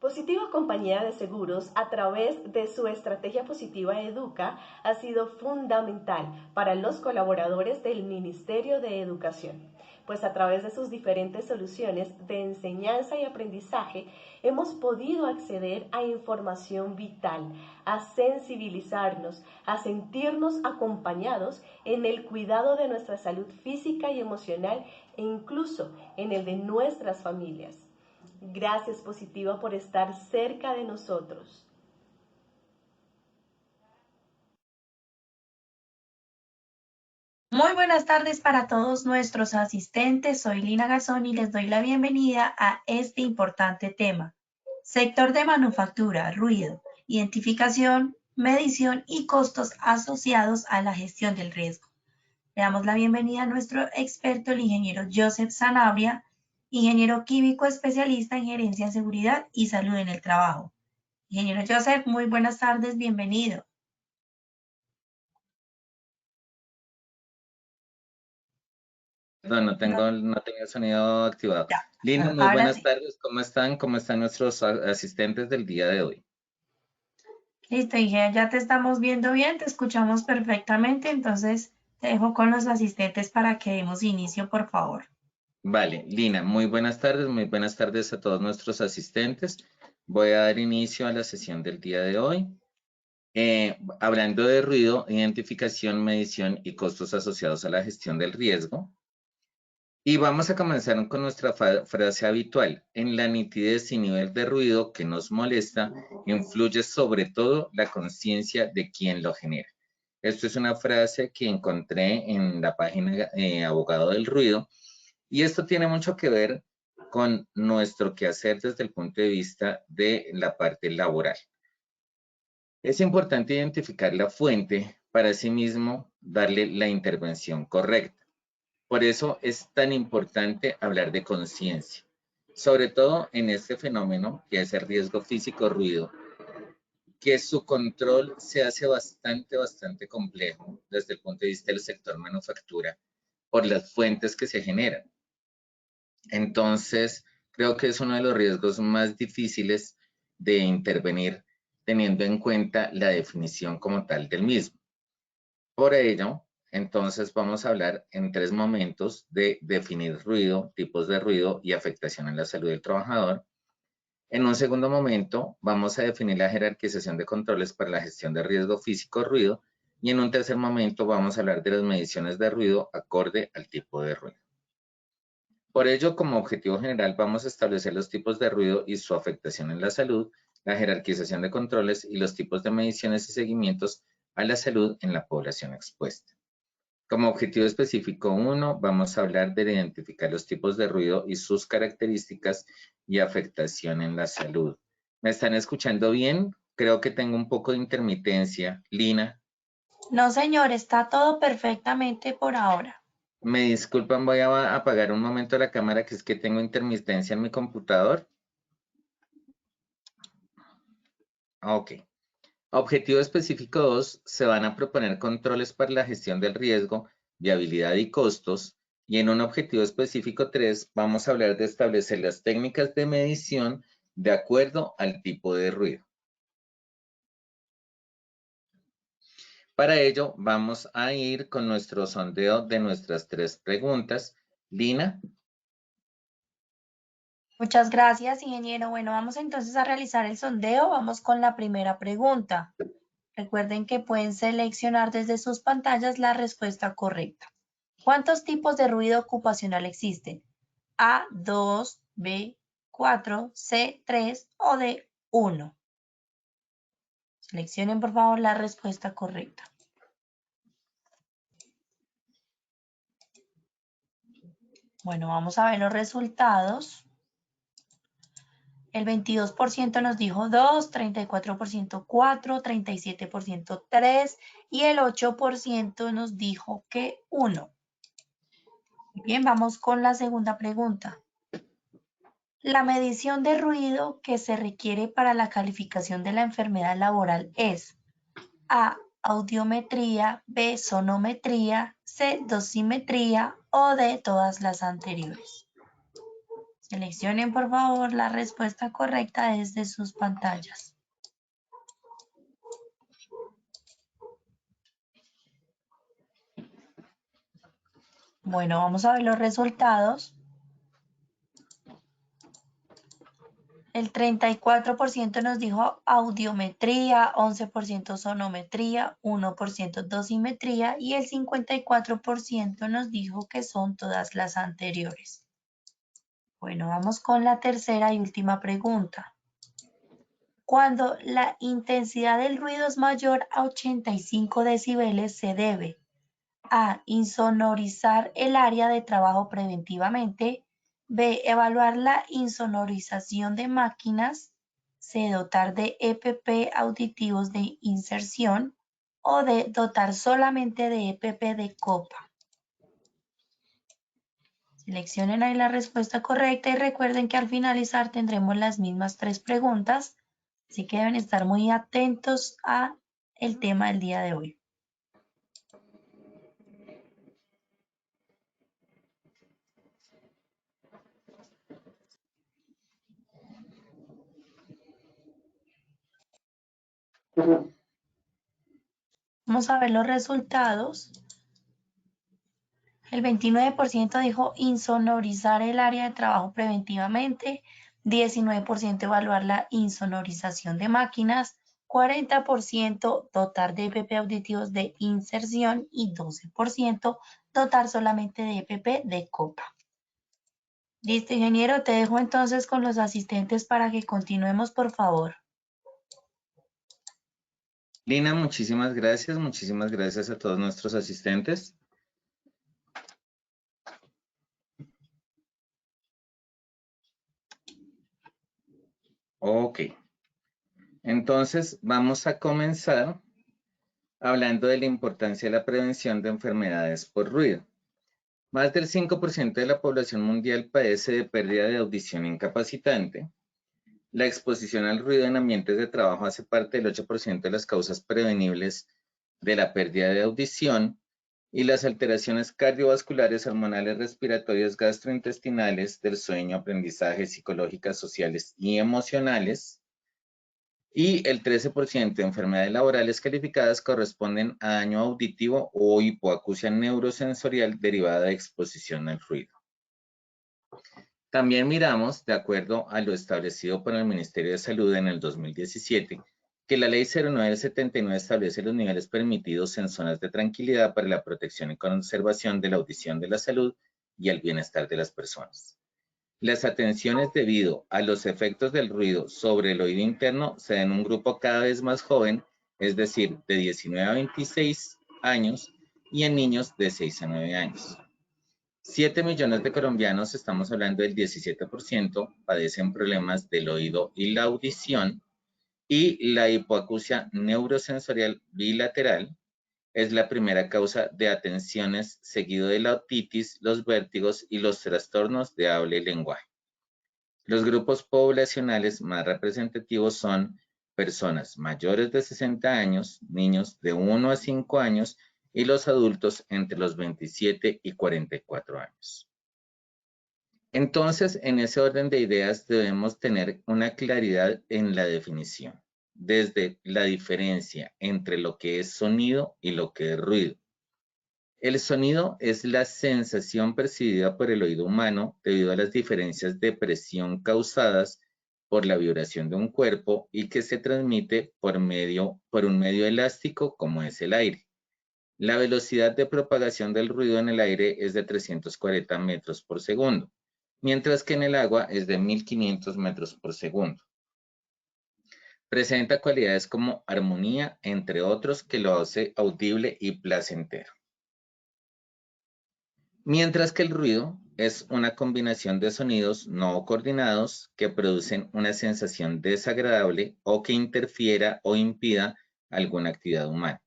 Positiva Compañía de Seguros, a través de su estrategia positiva Educa, ha sido fundamental para los colaboradores del Ministerio de Educación, pues a través de sus diferentes soluciones de enseñanza y aprendizaje hemos podido acceder a información vital, a sensibilizarnos, a sentirnos acompañados en el cuidado de nuestra salud física y emocional e incluso en el de nuestras familias. Gracias, Positiva, por estar cerca de nosotros. Muy buenas tardes para todos nuestros asistentes. Soy Lina Garzón y les doy la bienvenida a este importante tema. Sector de manufactura, ruido, identificación, medición y costos asociados a la gestión del riesgo. Le damos la bienvenida a nuestro experto, el ingeniero Joseph Sanabria, ingeniero químico especialista en gerencia en seguridad y salud en el trabajo. Ingeniero Joseph, muy buenas tardes, bienvenido. Perdón, no tenía sonido activado. Ya. Lina, muy Ahora buenas sí. tardes. ¿Cómo están? ¿Cómo están nuestros asistentes del día de hoy? Listo, ingeniero, ya te estamos viendo bien, te escuchamos perfectamente, entonces te dejo con los asistentes para que demos inicio, por favor. Vale, Lina, muy buenas tardes a todos nuestros asistentes. Voy a dar inicio a la sesión del día de hoy. Hablando de ruido, identificación, medición y costos asociados a la gestión del riesgo. Y vamos a comenzar con nuestra frase habitual. En la nitidez y nivel de ruido que nos molesta, influye sobre todo la conciencia de quien lo genera. Esto es una frase que encontré en la página Abogado del Ruido, y esto tiene mucho que ver con nuestro quehacer desde el punto de vista de la parte laboral. Es importante identificar la fuente para asimismo darle la intervención correcta. Por eso es tan importante hablar de conciencia, sobre todo en este fenómeno que es el riesgo físico ruido, que su control se hace bastante complejo desde el punto de vista del sector manufactura por las fuentes que se generan. Entonces, creo que es uno de los riesgos más difíciles de intervenir teniendo en cuenta la definición como tal del mismo. Por ello, entonces vamos a hablar en 3 momentos de definir ruido, tipos de ruido y afectación en la salud del trabajador. En un segundo momento vamos a definir la jerarquización de controles para la gestión de riesgo físico ruido, y en un tercer momento vamos a hablar de las mediciones de ruido acorde al tipo de ruido. Por ello, como objetivo general, vamos a establecer los tipos de ruido y su afectación en la salud, la jerarquización de controles y los tipos de mediciones y seguimientos a la salud en la población expuesta. Como objetivo específico 1, vamos a hablar de identificar los tipos de ruido y sus características y afectación en la salud. ¿Me están escuchando bien? Creo que tengo un poco de intermitencia. Lina. No, señor, está todo perfectamente por ahora. Me disculpan, voy a apagar un momento la cámara, que es que tengo intermitencia en mi computador. Ok. Objetivo específico 2, se van a proponer controles para la gestión del riesgo, viabilidad y costos. Y en un objetivo específico 3, vamos a hablar de establecer las técnicas de medición de acuerdo al tipo de ruido. Para ello, vamos a ir con nuestro sondeo de nuestras 3 preguntas. Lina. Muchas gracias, ingeniero. Bueno, vamos entonces a realizar el sondeo. Vamos con la primera pregunta. Recuerden que pueden seleccionar desde sus pantallas la respuesta correcta. ¿Cuántos tipos de ruido ocupacional existen? A, 2, B, 4, C, 3 o D, 1. Seleccionen por favor la respuesta correcta. Bueno, vamos a ver los resultados. El 22% nos dijo 2, 34% 4, 37% 3 y el 8% nos dijo que 1. Bien, vamos con la segunda pregunta. La medición de ruido que se requiere para la calificación de la enfermedad laboral es A, audiometría, B, sonometría, C, dosimetría o D, todas las anteriores. Seleccionen por favor la respuesta correcta desde sus pantallas. Bueno, vamos a ver los resultados. El 34% nos dijo audiometría, 11% sonometría, 1% dosimetría y el 54% nos dijo que son todas las anteriores. Bueno, vamos con la tercera y última pregunta. Cuando la intensidad del ruido es mayor a 85 decibeles, se debe a. Insonorizar el área de trabajo preventivamente. B. Evaluar la insonorización de máquinas. C. Dotar de EPP auditivos de inserción. O D. Dotar solamente de EPP de copa. Seleccionen ahí la respuesta correcta y recuerden que al finalizar tendremos las mismas 3 preguntas, así que deben estar muy atentos a el tema del día de hoy. Vamos a ver los resultados. El 29% dijo insonorizar el área de trabajo preventivamente, 19% evaluar la insonorización de máquinas, 40% dotar de EPP auditivos de inserción y 12% dotar solamente de EPP de copa. Listo, ingeniero, te dejo entonces con los asistentes para que continuemos, por favor. Lina, muchísimas gracias. Muchísimas gracias a todos nuestros asistentes. Ok. Entonces, vamos a comenzar hablando de la importancia de la prevención de enfermedades por ruido. Más del 5% de la población mundial padece de pérdida de audición incapacitante. La exposición al ruido en ambientes de trabajo hace parte del 8% de las causas prevenibles de la pérdida de audición y las alteraciones cardiovasculares, hormonales, respiratorias, gastrointestinales, del sueño, aprendizaje, psicológicas, sociales y emocionales. Y el 13% de enfermedades laborales calificadas corresponden a daño auditivo o hipoacusia neurosensorial derivada de exposición al ruido. También miramos, de acuerdo a lo establecido por el Ministerio de Salud en el 2017, que la Ley 09 del 79 establece los niveles permitidos en zonas de tranquilidad para la protección y conservación de la audición de la salud y el bienestar de las personas. Las atenciones debido a los efectos del ruido sobre el oído interno se dan en un grupo cada vez más joven, es decir, de 19 a 26 años, y en niños de 6 a 9 años. 7 millones de colombianos, estamos hablando del 17%, padecen problemas del oído y la audición, y la hipoacusia neurosensorial bilateral es la primera causa de atenciones, seguido de la otitis, los vértigos y los trastornos de habla y lenguaje. Los grupos poblacionales más representativos son personas mayores de 60 años, niños de 1 a 5 años y los adultos entre los 27 y 44 años. Entonces, en ese orden de ideas debemos tener una claridad en la definición, desde la diferencia entre lo que es sonido y lo que es ruido. El sonido es la sensación percibida por el oído humano debido a las diferencias de presión causadas por la vibración de un cuerpo y que se transmite por un medio elástico como es el aire. La velocidad de propagación del ruido en el aire es de 340 metros por segundo, mientras que en el agua es de 1500 metros por segundo. Presenta cualidades como armonía, entre otros, que lo hace audible y placentero. Mientras que el ruido es una combinación de sonidos no coordinados que producen una sensación desagradable o que interfiera o impida alguna actividad humana.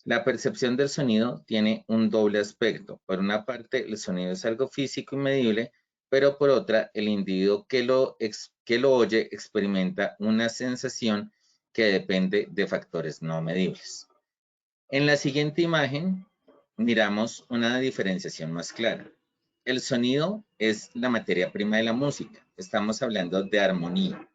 La percepción del sonido tiene un doble aspecto. Por una parte, el sonido es algo físico y medible, pero por otra, el individuo que lo oye experimenta una sensación que depende de factores no medibles. En la siguiente imagen, miramos una diferenciación más clara. el sonido es la materia prima de la música. Estamos hablando de armonía.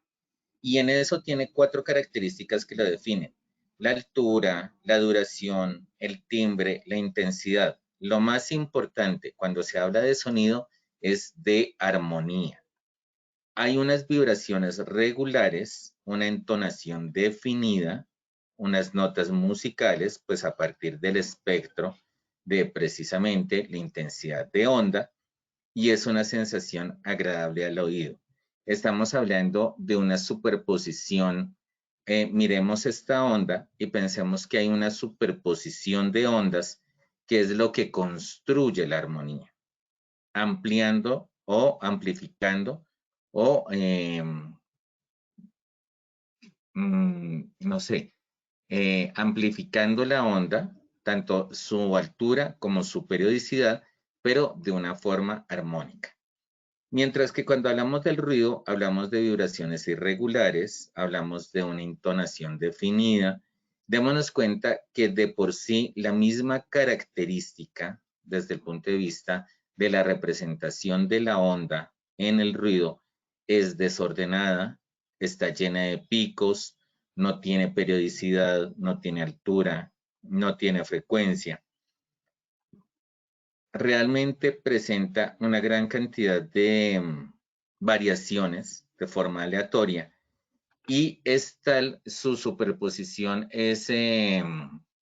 Y en eso tiene 4 características que lo definen: la altura, la duración, el timbre, la intensidad. Lo más importante cuando se habla de sonido es de armonía. Hay unas vibraciones regulares, una entonación definida, unas notas musicales, pues a partir del espectro de precisamente la intensidad de onda, y es una sensación agradable al oído. Estamos hablando de una superposición. Miremos esta onda y pensemos que hay una superposición de ondas que es lo que construye la armonía, ampliando o amplificando o, no sé, amplificando la onda, tanto su altura como su periodicidad, pero de una forma armónica. Mientras que cuando hablamos del ruido, hablamos de vibraciones irregulares, hablamos de una entonación definida. Démonos cuenta que de por sí la misma característica, desde el punto de vista de la representación de la onda en el ruido, es desordenada, está llena de picos, no tiene periodicidad, no tiene altura, no tiene frecuencia. Realmente presenta una gran cantidad de variaciones de forma aleatoria, y es tal su superposición es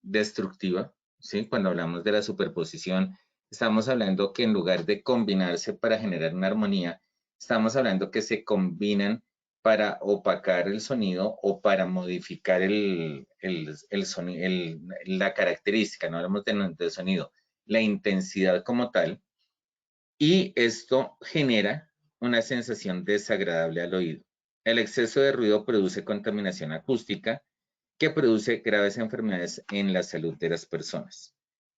destructiva, ¿sí? Cuando hablamos de la superposición, estamos hablando que en lugar de combinarse para generar una armonía, estamos hablando que se combinan para opacar el sonido o para modificar la característica. No hablamos de sonido, la intensidad como tal, y esto genera una sensación desagradable al oído. El exceso de ruido produce contaminación acústica, que produce graves enfermedades en la salud de las personas.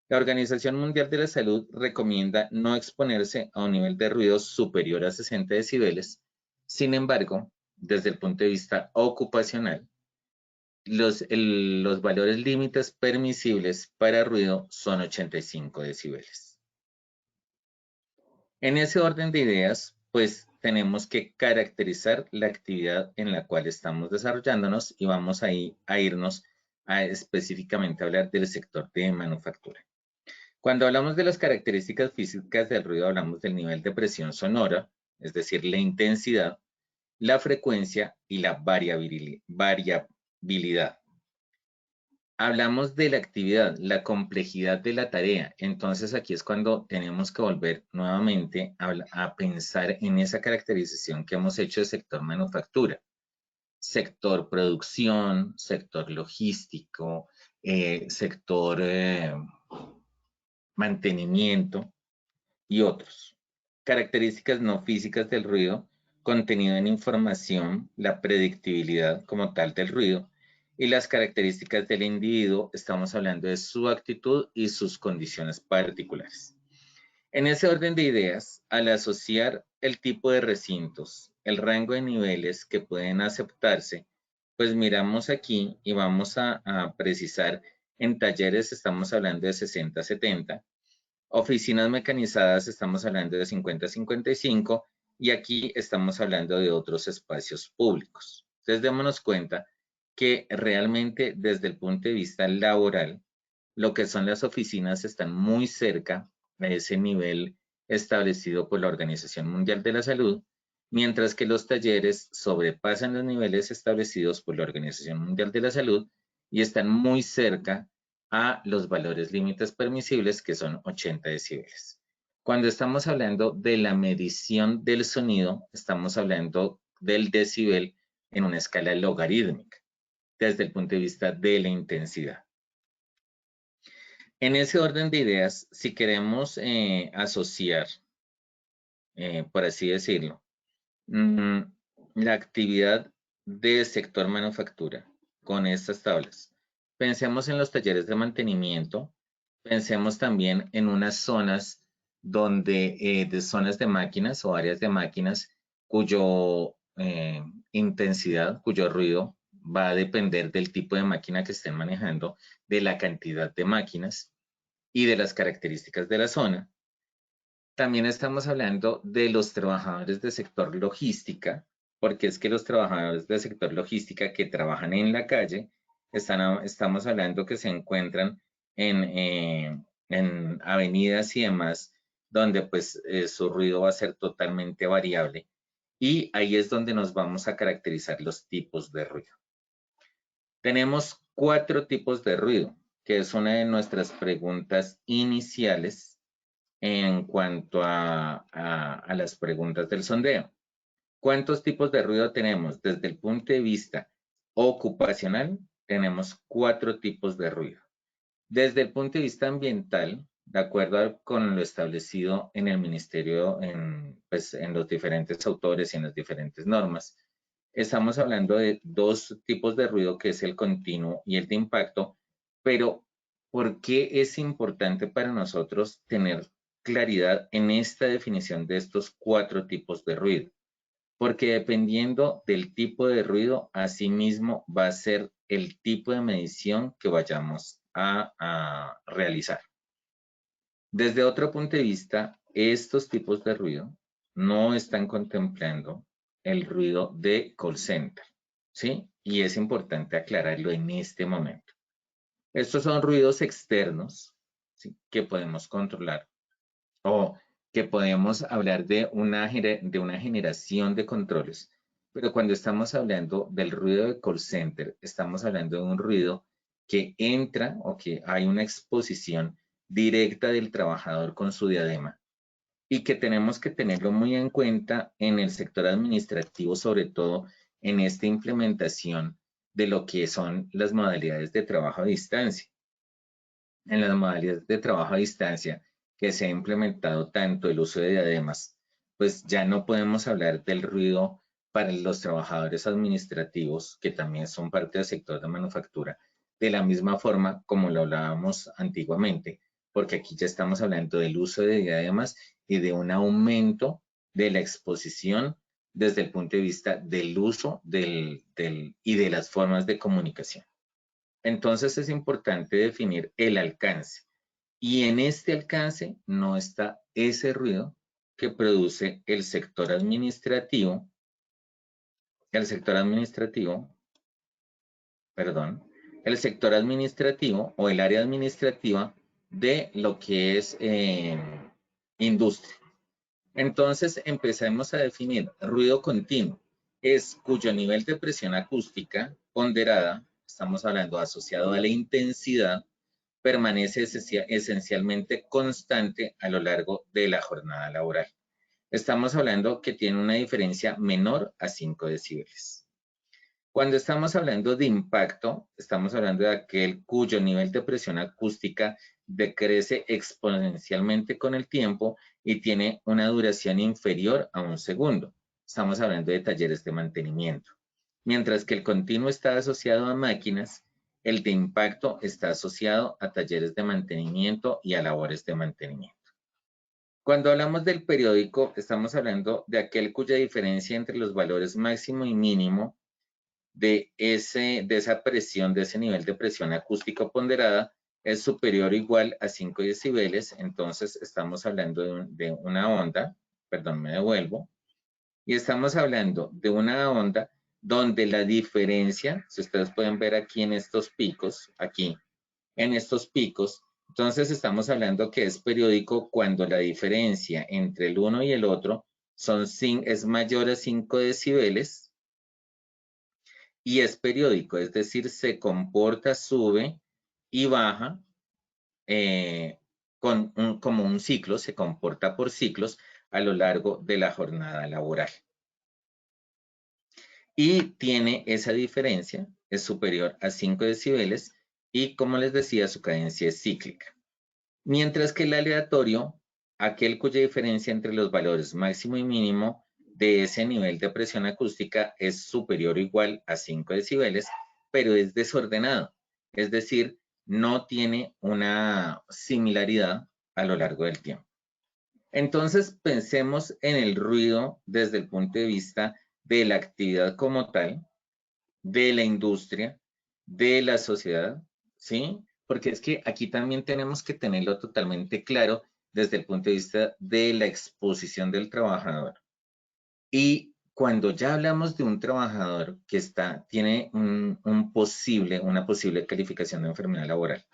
La Organización Mundial de la Salud recomienda no exponerse a un nivel de ruido superior a 60 decibeles. Sin embargo, desde el punto de vista ocupacional, los valores límites permisibles para ruido son 85 decibeles. En ese orden de ideas, pues tenemos que caracterizar la actividad en la cual estamos desarrollándonos, y vamos a irnos a específicamente hablar del sector de manufactura. Cuando hablamos de las características físicas del ruido, hablamos del nivel de presión sonora, es decir, la intensidad, la frecuencia y la variabilidad. Hablamos de la actividad, la complejidad de la tarea. Entonces aquí es cuando tenemos que volver nuevamente a pensar en esa caracterización que hemos hecho de sector manufactura. Sector producción, sector logístico, sector mantenimiento y otros. Características no físicas del ruido: contenido en información, la predictibilidad como tal del ruido, y las características del individuo. Estamos hablando de su actitud y sus condiciones particulares. En ese orden de ideas, al asociar el tipo de recintos, el rango de niveles que pueden aceptarse, pues miramos aquí y vamos a precisar. En talleres estamos hablando de 60 a 70, oficinas mecanizadas estamos hablando de 50 a 55, y aquí estamos hablando de otros espacios públicos. Entonces démonos cuenta que realmente desde el punto de vista laboral, lo que son las oficinas están muy cerca de ese nivel establecido por la Organización Mundial de la Salud, mientras que los talleres sobrepasan los niveles establecidos por la Organización Mundial de la Salud y están muy cerca a los valores límites permisibles, que son 80 decibeles. Cuando estamos hablando de la medición del sonido, estamos hablando del decibel en una escala logarítmica, desde el punto de vista de la intensidad. En ese orden de ideas, si queremos asociar, por así decirlo, la actividad del sector manufactura con estas tablas, pensemos en los talleres de mantenimiento, pensemos también en unas zonas donde, de zonas de máquinas o áreas de máquinas cuyo intensidad, cuyo ruido va a depender del tipo de máquina que estén manejando, de la cantidad de máquinas y de las características de la zona. También estamos hablando de los trabajadores del sector logística, porque es que los trabajadores del sector logística que trabajan en la calle, estamos hablando que se encuentran en avenidas y demás, donde pues su ruido va a ser totalmente variable. Y ahí es donde nos vamos a caracterizar los tipos de ruido. Tenemos 4 tipos de ruido, que es una de nuestras preguntas iniciales en cuanto a las preguntas del sondeo. ¿Cuántos tipos de ruido tenemos? Desde el punto de vista ocupacional, tenemos 4 tipos de ruido. Desde el punto de vista ambiental, de acuerdo con lo establecido en el ministerio, pues, en los diferentes autores y en las diferentes normas, estamos hablando de 2 tipos de ruido, que es el continuo y el de impacto, pero ¿por qué es importante para nosotros tener claridad en esta definición de estos 4 tipos de ruido? Porque dependiendo del tipo de ruido, asimismo va a ser el tipo de medición que vayamos a realizar. Desde otro punto de vista, estos tipos de ruido no están contemplando el ruido de call center, ¿sí? Y es importante aclararlo en este momento. Estos son ruidos externos, ¿sí?, que podemos controlar o que podemos hablar de una generación de controles. Pero cuando estamos hablando del ruido de call center, estamos hablando de un ruido que entra o que hay una exposición directa del trabajador con su diadema y que tenemos que tenerlo muy en cuenta en el sector administrativo, sobre todo en esta implementación de lo que son las modalidades de trabajo a distancia. En las modalidades de trabajo a distancia que se ha implementado tanto el uso de diademas, pues ya no podemos hablar del ruido para los trabajadores administrativos, que también son parte del sector de manufactura, de la misma forma como lo hablábamos antiguamente, porque aquí ya estamos hablando del uso de diademas y de un aumento de la exposición desde el punto de vista del uso y de las formas de comunicación. Entonces es importante definir el alcance. Y en este alcance no está ese ruido que produce el sector administrativo, el sector administrativo o el área administrativa de lo que es industria. Entonces empecemos a definir ruido continuo, es cuyo nivel de presión acústica ponderada, estamos hablando asociado a la intensidad, permanece esencialmente constante a lo largo de la jornada laboral. Estamos hablando que tiene una diferencia menor a 5 decibeles. Cuando estamos hablando de impacto, estamos hablando de aquel cuyo nivel de presión acústica decrece exponencialmente con el tiempo y tiene una duración inferior a 1 segundo. Estamos hablando de talleres de mantenimiento. Mientras que el continuo está asociado a máquinas, el de impacto está asociado a talleres de mantenimiento y a labores de mantenimiento. Cuando hablamos del periódico, estamos hablando de aquel cuya diferencia entre los valores máximo y mínimo de esa presión, de ese nivel de presión acústico ponderada, es superior o igual a 5 decibeles, entonces estamos hablando de una onda, perdón, me devuelvo, y estamos hablando de una onda donde la diferencia, si ustedes pueden ver aquí en estos picos, aquí, en estos picos, entonces estamos hablando que es periódico cuando la diferencia entre el uno y el otro es mayor a 5 decibeles y es periódico, es decir, se comporta, sube y baja como un ciclo, se comporta por ciclos a lo largo de la jornada laboral. Y tiene esa diferencia, es superior a 5 decibeles y, como les decía, su cadencia es cíclica. Mientras que el aleatorio, aquel cuya diferencia entre los valores máximo y mínimo de ese nivel de presión acústica es superior o igual a 5 decibeles, pero es desordenado, es decir, no tiene una similaridad a lo largo del tiempo. Entonces, pensemos en el ruido desde el punto de vista de la actividad como tal, de la industria, de la sociedad, ¿sí? Porque es que aquí también tenemos que tenerlo totalmente claro desde el punto de vista de la exposición del trabajador. Y cuando ya hablamos de un trabajador que tiene una posible calificación de enfermedad laboral,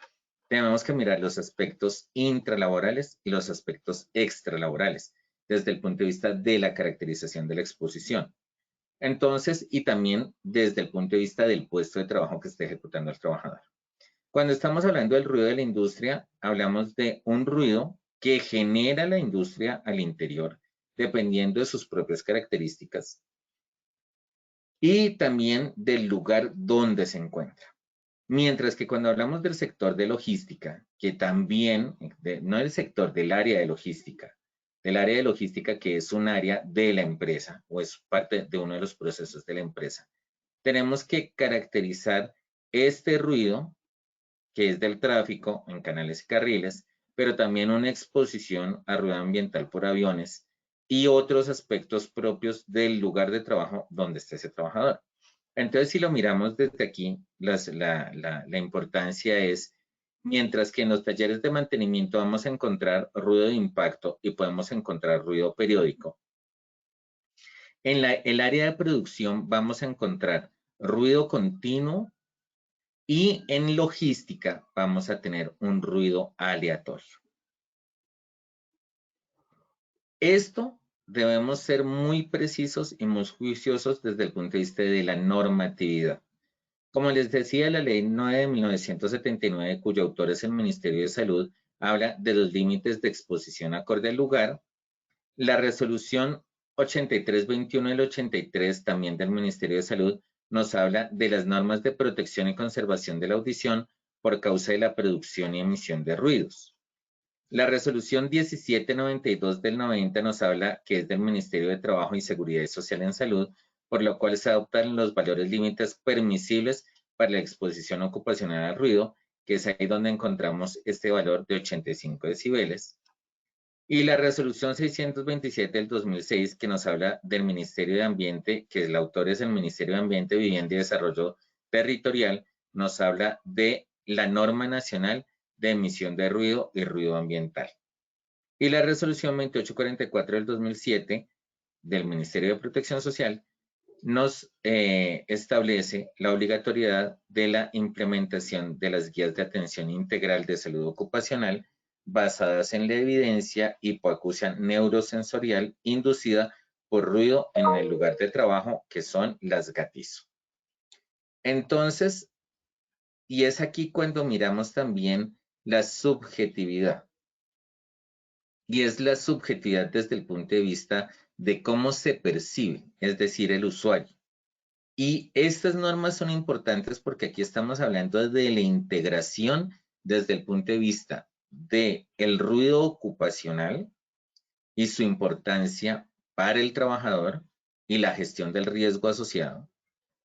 tenemos que mirar los aspectos intralaborales y los aspectos extralaborales desde el punto de vista de la caracterización de la exposición. Entonces, y también desde el punto de vista del puesto de trabajo que esté ejecutando el trabajador. Cuando estamos hablando del ruido de la industria, hablamos de un ruido que genera la industria al interior, dependiendo de sus propias características y también del lugar donde se encuentra. Mientras que cuando hablamos del sector de logística, que también, no el sector del área de logística, que es un área de la empresa o es parte de uno de los procesos de la empresa, tenemos que caracterizar este ruido que es del tráfico en canales y carriles, pero también una exposición a ruido ambiental por aviones y otros aspectos propios del lugar de trabajo donde esté ese trabajador. Entonces, si lo miramos desde aquí, la importancia es, mientras que en los talleres de mantenimiento vamos a encontrar ruido de impacto y podemos encontrar ruido periódico, en el área de producción vamos a encontrar ruido continuo y en logística vamos a tener un ruido aleatorio. Esto debemos ser muy precisos y muy juiciosos desde el punto de vista de la normatividad. Como les decía, la Ley 9 de 1979, cuyo autor es el Ministerio de Salud, habla de los límites de exposición acorde al lugar. La resolución 8321 del 83, también del Ministerio de Salud, nos habla de las normas de protección y conservación de la audición por causa de la producción y emisión de ruidos. La resolución 1792 del 90 nos habla que es del Ministerio de Trabajo y Seguridad Social en Salud, por lo cual se adoptan los valores límites permisibles para la exposición ocupacional al ruido, que es ahí donde encontramos este valor de 85 decibeles. Y la resolución 627 del 2006, que nos habla del Ministerio de Ambiente, que el autor es el Ministerio de Ambiente, Vivienda y Desarrollo Territorial, nos habla de la norma nacional de emisión de ruido y ruido ambiental. Y la resolución 2844 del 2007 del Ministerio de Protección Social nos establece la obligatoriedad de la implementación de las guías de atención integral de salud ocupacional basadas en la evidencia hipoacusia neurosensorial inducida por ruido en el lugar de trabajo, que son las GATIZO. Entonces, y es aquí cuando miramos también la subjetividad. Y es la subjetividad desde el punto de vista de cómo se percibe, es decir, el usuario. Y estas normas son importantes porque aquí estamos hablando de la integración desde el punto de vista del ruido ocupacional y su importancia para el trabajador y la gestión del riesgo asociado.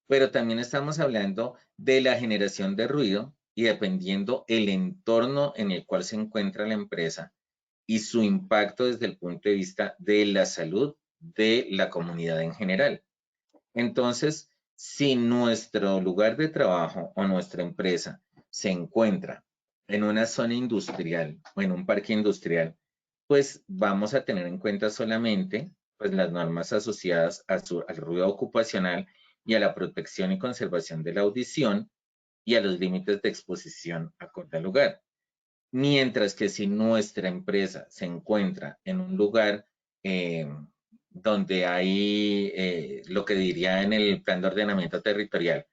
Pero también estamos hablando de la generación de ruido y dependiendo el entorno en el cual se encuentra la empresa y su impacto desde el punto de vista de la salud de la comunidad en general. Entonces, si nuestro lugar de trabajo o nuestra empresa se encuentra en una zona industrial o en un parque industrial, pues vamos a tener en cuenta solamente pues, las normas asociadas al ruido ocupacional y a la protección y conservación de la audición y a los límites de exposición acorde al lugar. Mientras que si nuestra empresa se encuentra en un lugar donde hay lo que diría en el plan de ordenamiento territorial,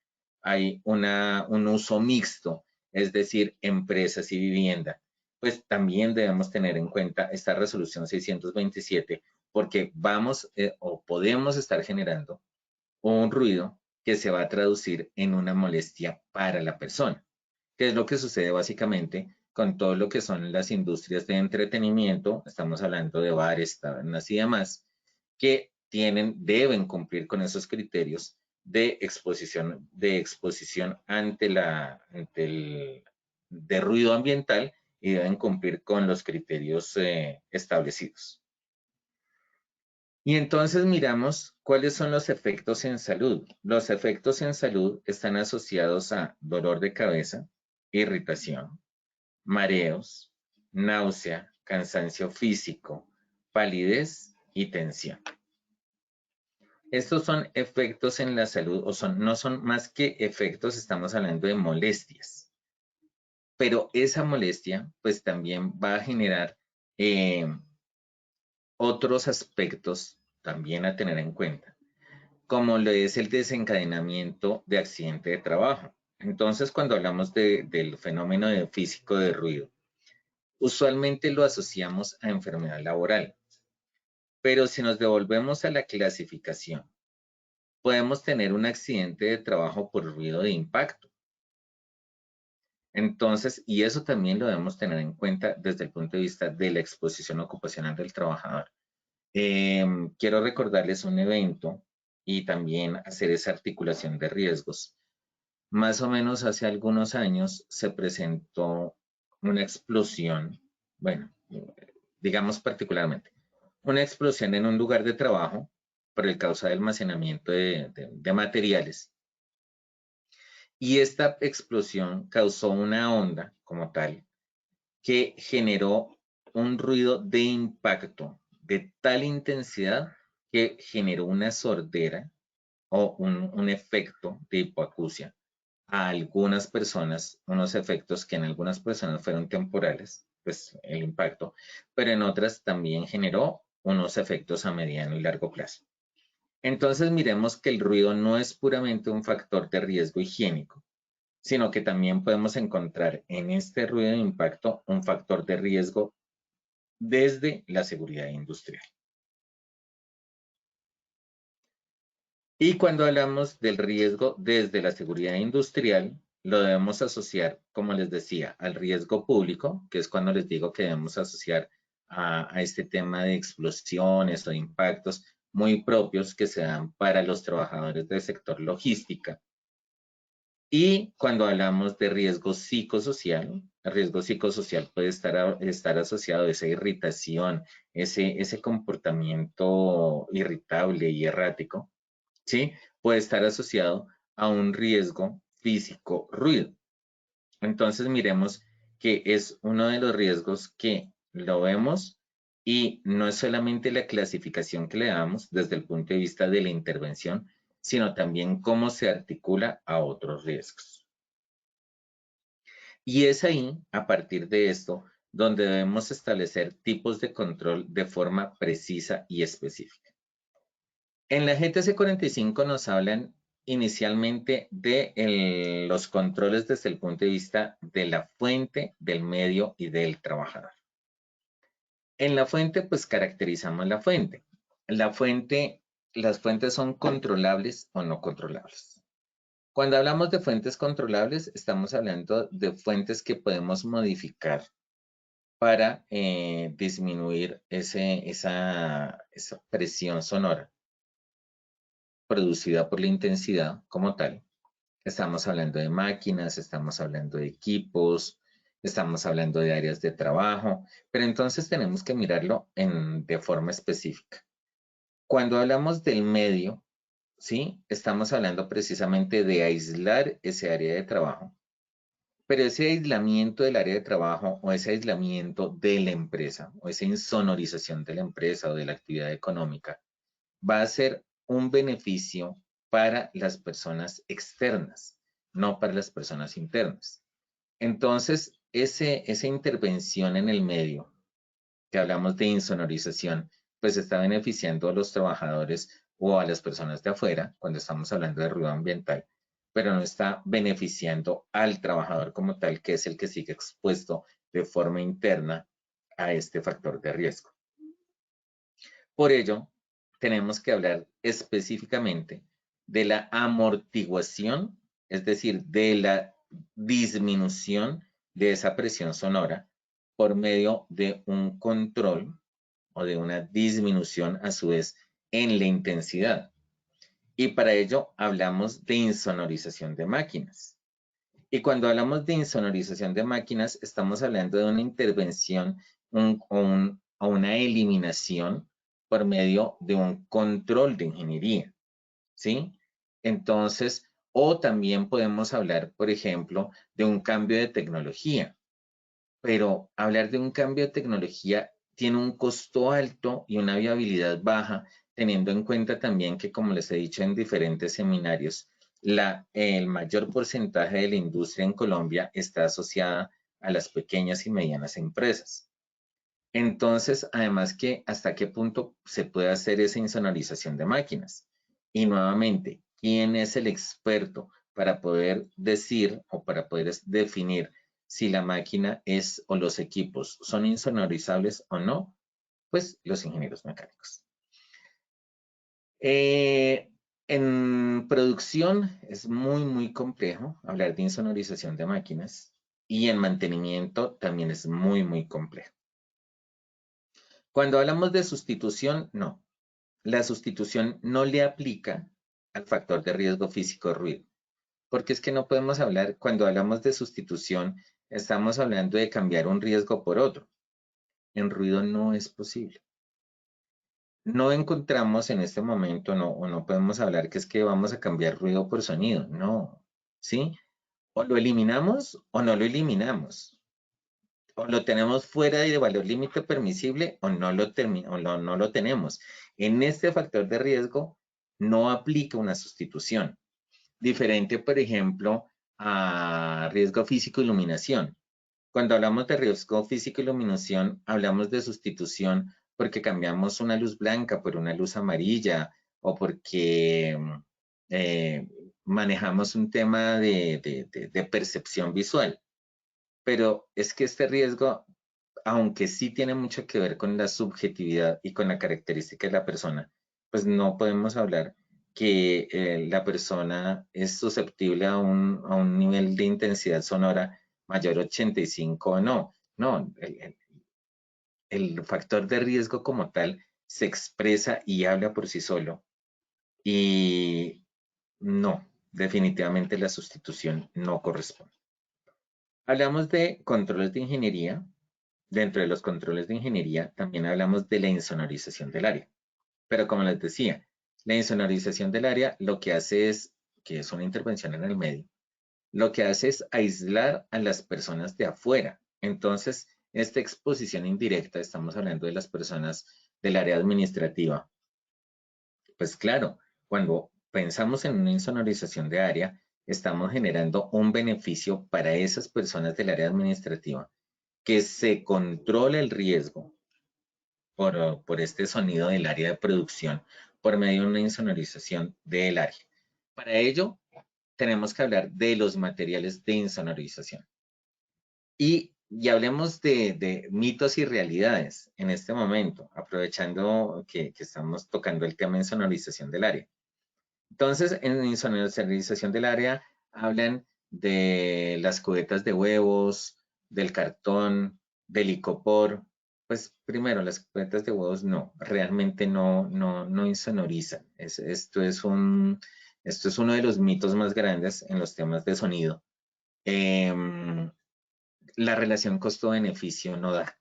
hay un uso mixto, es decir, empresas y vivienda, pues también debemos tener en cuenta esta resolución 627 porque vamos o podemos estar generando un ruido que se va a traducir en una molestia para la persona, que es lo que sucede básicamente con todo lo que son las industrias de entretenimiento, estamos hablando de bares, tabernas y demás, que deben cumplir con esos criterios de exposición de ruido ambiental y deben cumplir con los criterios establecidos. Y entonces miramos cuáles son los efectos en salud. Los efectos en salud están asociados a dolor de cabeza, irritación, mareos, náusea, cansancio físico, palidez y tensión. Estos son efectos en la salud, o no son más que efectos, estamos hablando de molestias. Pero esa molestia, pues también va a generar otros aspectos también a tener en cuenta, como lo es el desencadenamiento de accidente de trabajo. Entonces, cuando hablamos del fenómeno físico de ruido, usualmente lo asociamos a enfermedad laboral. Pero si nos devolvemos a la clasificación, podemos tener un accidente de trabajo por ruido de impacto. Entonces, y eso también lo debemos tener en cuenta desde el punto de vista de la exposición ocupacional del trabajador. Quiero recordarles un evento y también hacer esa articulación de riesgos. Más o menos hace algunos años se presentó una explosión, bueno, digamos particularmente, una explosión en un lugar de trabajo por el causa de almacenamiento de materiales. Y esta explosión causó una onda como tal que generó un ruido de impacto de tal intensidad que generó una sordera o un efecto de hipoacusia a algunas personas, unos efectos que en algunas personas fueron temporales, pues el impacto, pero en otras también generó unos efectos a mediano y largo plazo. Entonces miremos que el ruido no es puramente un factor de riesgo higiénico, sino que también podemos encontrar en este ruido de impacto un factor de riesgo desde la seguridad industrial. Y cuando hablamos del riesgo desde la seguridad industrial, lo debemos asociar, como les decía, al riesgo público, que es cuando les digo que debemos asociar a este tema de explosiones o de impactos muy propios que se dan para los trabajadores del sector logística. Y cuando hablamos de riesgo psicosocial, el riesgo psicosocial puede estar asociado a esa irritación, ese comportamiento irritable y errático, ¿sí? Puede estar asociado a un riesgo físico ruido. Entonces miremos que es uno de los riesgos que lo vemos y no es solamente la clasificación que le damos desde el punto de vista de la intervención, sino también cómo se articula a otros riesgos. Y es ahí, a partir de esto, donde debemos establecer tipos de control de forma precisa y específica. En la GTC 45 nos hablan inicialmente de los controles desde el punto de vista de la fuente, del medio y del trabajador. En la fuente, pues caracterizamos la fuente. Las fuentes son controlables o no controlables. Cuando hablamos de fuentes controlables, estamos hablando de fuentes que podemos modificar para disminuir esa presión sonora producida por la intensidad como tal. Estamos hablando de máquinas, estamos hablando de equipos, estamos hablando de áreas de trabajo, pero entonces tenemos que mirarlo de forma específica. Cuando hablamos del medio, ¿sí? Estamos hablando precisamente de aislar ese área de trabajo, pero ese aislamiento del área de trabajo o ese aislamiento de la empresa o esa insonorización de la empresa o de la actividad económica va a ser un beneficio para las personas externas, no para las personas internas. Entonces, esa intervención en el medio, que hablamos de insonorización, pues está beneficiando a los trabajadores o a las personas de afuera, cuando estamos hablando de ruido ambiental, pero no está beneficiando al trabajador como tal, que es el que sigue expuesto de forma interna a este factor de riesgo. Por ello, tenemos que hablar específicamente de la amortiguación, es decir, de la disminución de esa presión sonora por medio de un control o de una disminución a su vez en la intensidad. Y para ello hablamos de insonorización de máquinas. Y cuando hablamos de insonorización de máquinas, estamos hablando de una intervención o una eliminación por medio de un control de ingeniería, ¿sí? Entonces, o también podemos hablar, por ejemplo, de un cambio de tecnología. pero hablar de un cambio de tecnología tiene un costo alto y una viabilidad baja, teniendo en cuenta también que, como les he dicho en diferentes seminarios, el mayor porcentaje de la industria en Colombia está asociada a las pequeñas y medianas empresas. Entonces, además que hasta qué punto se puede hacer esa insonorización de máquinas. Y nuevamente, ¿quién es el experto para poder decir o para poder definir si la máquina es o los equipos son insonorizables o no? Pues los ingenieros mecánicos. En producción es muy complejo hablar de insonorización de máquinas y en mantenimiento también es muy complejo. Cuando hablamos de sustitución, no. La sustitución no le aplica al factor de riesgo físico de ruido, porque es que no podemos hablar, cuando hablamos de sustitución, estamos hablando de cambiar un riesgo por otro. En ruido no es posible. No encontramos en este momento, o no podemos hablar que es que vamos a cambiar ruido por sonido, no, ¿sí? O lo eliminamos o no lo eliminamos. O lo tenemos fuera de valor límite permisible o no lo tenemos. En este factor de riesgo no aplica una sustitución. Diferente, por ejemplo, a riesgo físico iluminación. Cuando hablamos de riesgo físico iluminación, hablamos de sustitución porque cambiamos una luz blanca por una luz amarilla o porque manejamos un tema de percepción visual. Pero es que este riesgo, aunque sí tiene mucho que ver con la subjetividad y con la característica de la persona, pues no podemos hablar que la persona es susceptible a un nivel de intensidad sonora mayor a 85 o no. No, el factor de riesgo como tal se expresa y habla por sí solo. Y no, definitivamente la sustitución no corresponde. Hablamos de controles de ingeniería. Dentro de los controles de ingeniería también hablamos de la insonorización del área. Pero como les decía, la insonorización del área lo que hace es, que es una intervención en el medio, lo que hace es aislar a las personas de afuera. Entonces, esta exposición indirecta, estamos hablando de las personas del área administrativa. Pues claro, cuando pensamos en una insonorización de área, estamos generando un beneficio para esas personas del área administrativa, que se controle el riesgo por este sonido del área de producción por medio de una insonorización del área. Para ello, tenemos que hablar de los materiales de insonorización. Y hablemos de mitos y realidades en este momento, aprovechando que estamos tocando el tema de insonorización del área. Entonces, en insonorización del área hablan de las cubetas de huevos, del cartón, del icopor. Pues primero, las cubetas de huevos no, realmente no insonorizan. Esto es uno de los mitos más grandes en los temas de sonido. La relación costo-beneficio no da.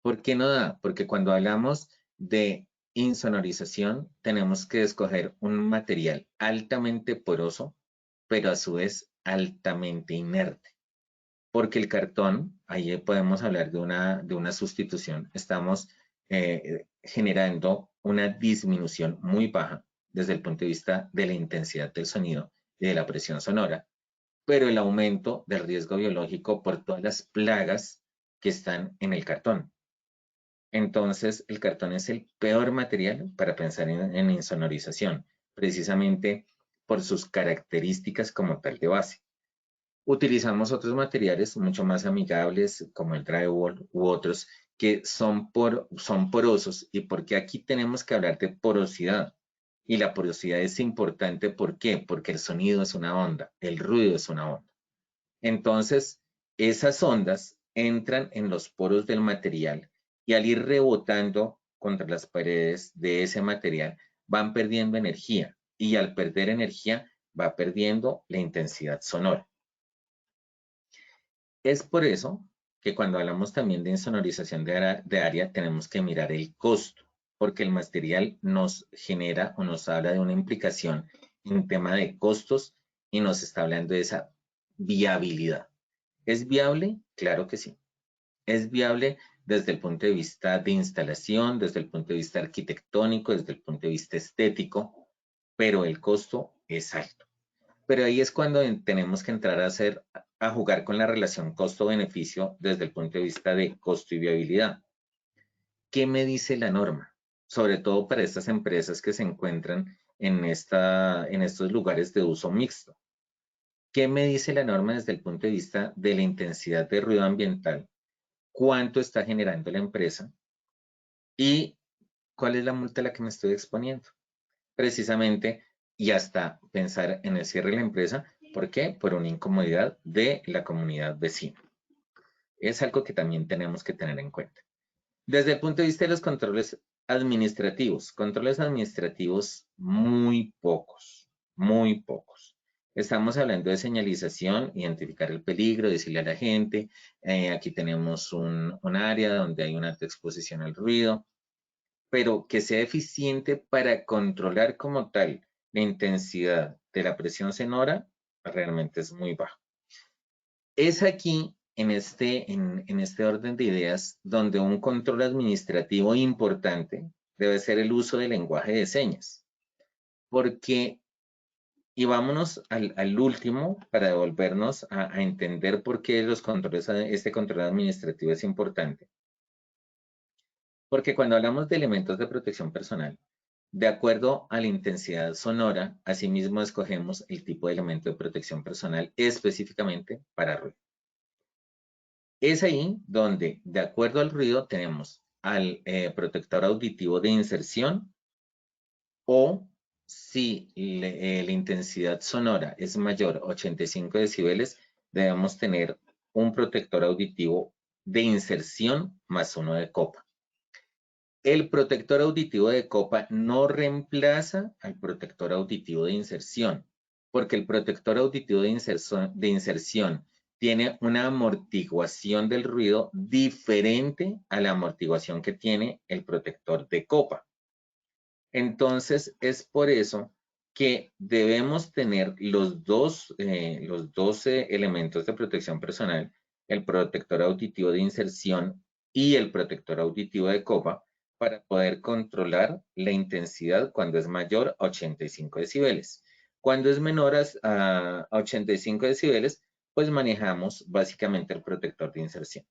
¿Por qué no da? Porque cuando hablamos de insonorización, tenemos que escoger un material altamente poroso, pero a su vez altamente inerte. Porque el cartón, ahí podemos hablar de una sustitución. Estamos generando una disminución muy baja desde el punto de vista de la intensidad del sonido y de la presión sonora, pero el aumento del riesgo biológico por todas las plagas que están en el cartón. Entonces, el cartón es el peor material para pensar en insonorización, precisamente por sus características como tal de base. Utilizamos otros materiales mucho más amigables como el drywall u otros que son porosos, y porque aquí tenemos que hablar de porosidad. Y la porosidad es importante, ¿por qué? Porque el sonido es una onda, el ruido es una onda. Entonces, esas ondas entran en los poros del material y al ir rebotando contra las paredes de ese material van perdiendo energía, y al perder energía va perdiendo la intensidad sonora. Es por eso que cuando hablamos también de insonorización de área tenemos que mirar el costo, porque el material nos genera o nos habla de una implicación en tema de costos y nos está hablando de esa viabilidad. ¿Es viable? Claro que sí. Es viable desde el punto de vista de instalación, desde el punto de vista arquitectónico, desde el punto de vista estético, pero el costo es alto. Pero ahí es cuando tenemos que entrar a jugar con la relación costo-beneficio desde el punto de vista de costo y viabilidad. ¿Qué me dice la norma? Sobre todo para estas empresas que se encuentran en estos lugares de uso mixto. ¿Qué me dice la norma desde el punto de vista de la intensidad de ruido ambiental? ¿Cuánto está generando la empresa? ¿Y cuál es la multa a la que me estoy exponiendo? Precisamente, y hasta pensar en el cierre de la empresa. ¿Por qué? Por una incomodidad de la comunidad vecina. Es algo que también tenemos que tener en cuenta. Desde el punto de vista de los controles administrativos muy pocos, muy pocos. Estamos hablando de señalización, identificar el peligro, decirle a la gente, aquí tenemos un área donde hay una alta exposición al ruido, pero que sea eficiente para controlar como tal la intensidad de la presión sonora, realmente es muy bajo. Es aquí, en este orden de ideas, donde un control administrativo importante debe ser el uso del lenguaje de señas. Porque, y vámonos al último para devolvernos a entender por qué este control administrativo es importante. Porque cuando hablamos de elementos de protección personal, de acuerdo a la intensidad sonora, asimismo escogemos el tipo de elemento de protección personal específicamente para ruido. Es ahí donde, de acuerdo al ruido, tenemos al protector auditivo de inserción, o si la intensidad sonora es mayor a 85 decibeles, debemos tener un protector auditivo de inserción más uno de copa. El protector auditivo de copa no reemplaza al protector auditivo de inserción, porque el protector auditivo de inserción tiene una amortiguación del ruido diferente a la amortiguación que tiene el protector de copa. Entonces, es por eso que debemos tener los dos elementos de protección personal, el protector auditivo de inserción y el protector auditivo de copa, para poder controlar la intensidad cuando es mayor a 85 decibeles. Cuando es menor a 85 decibeles, pues manejamos básicamente el protector de inserción.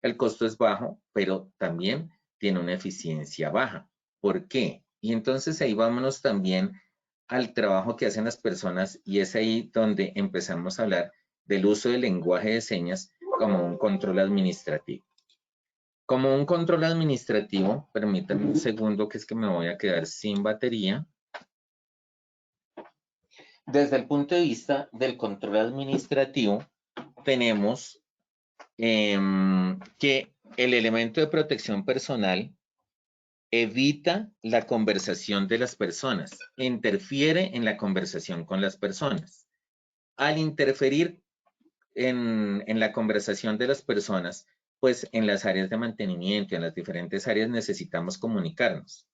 El costo es bajo, pero también tiene una eficiencia baja. ¿Por qué? Y entonces ahí vámonos también al trabajo que hacen las personas, y es ahí donde empezamos a hablar del uso del lenguaje de señas como un control administrativo. Como un control administrativo, permítanme un segundo que es que me voy a quedar sin batería. Desde el punto de vista del control administrativo, tenemos que el elemento de protección personal evita la conversación de las personas, interfiere en la conversación con las personas. Al interferir en la conversación de las personas, pues en las áreas de mantenimiento, en las diferentes áreas necesitamos comunicarnos.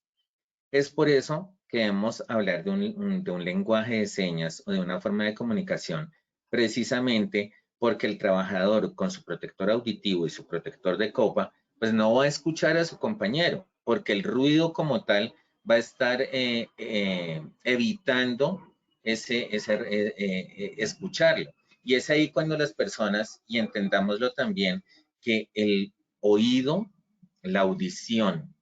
Es por eso que debemos hablar de un lenguaje de señas o de una forma de comunicación, precisamente porque el trabajador con su protector auditivo y su protector de copa, pues no va a escuchar a su compañero, porque el ruido como tal va a estar evitando escucharlo. Y es ahí cuando las personas, y entendámoslo también, que el oído, la audición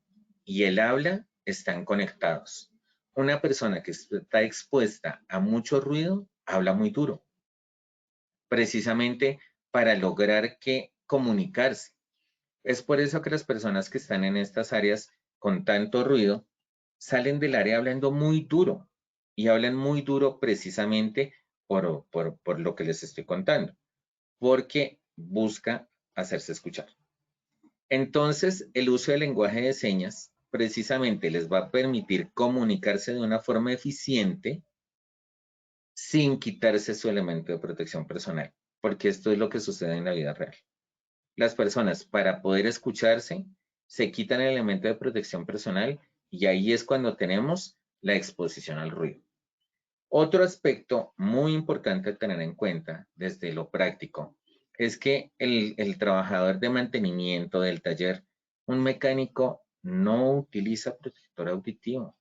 y el habla están conectados. Una persona que está expuesta a mucho ruido habla muy duro, precisamente para lograr comunicarse. Es por eso que las personas que están en estas áreas con tanto ruido salen del área hablando muy duro, y hablan muy duro precisamente por lo que les estoy contando, porque busca hacerse escuchar. Entonces, el uso del lenguaje de señas precisamente les va a permitir comunicarse de una forma eficiente sin quitarse su elemento de protección personal, porque esto es lo que sucede en la vida real. Las personas, para poder escucharse, se quitan el elemento de protección personal, y ahí es cuando tenemos la exposición al ruido. Otro aspecto muy importante a tener en cuenta desde lo práctico es que el trabajador de mantenimiento del taller, un mecánico, no utiliza protector auditivo.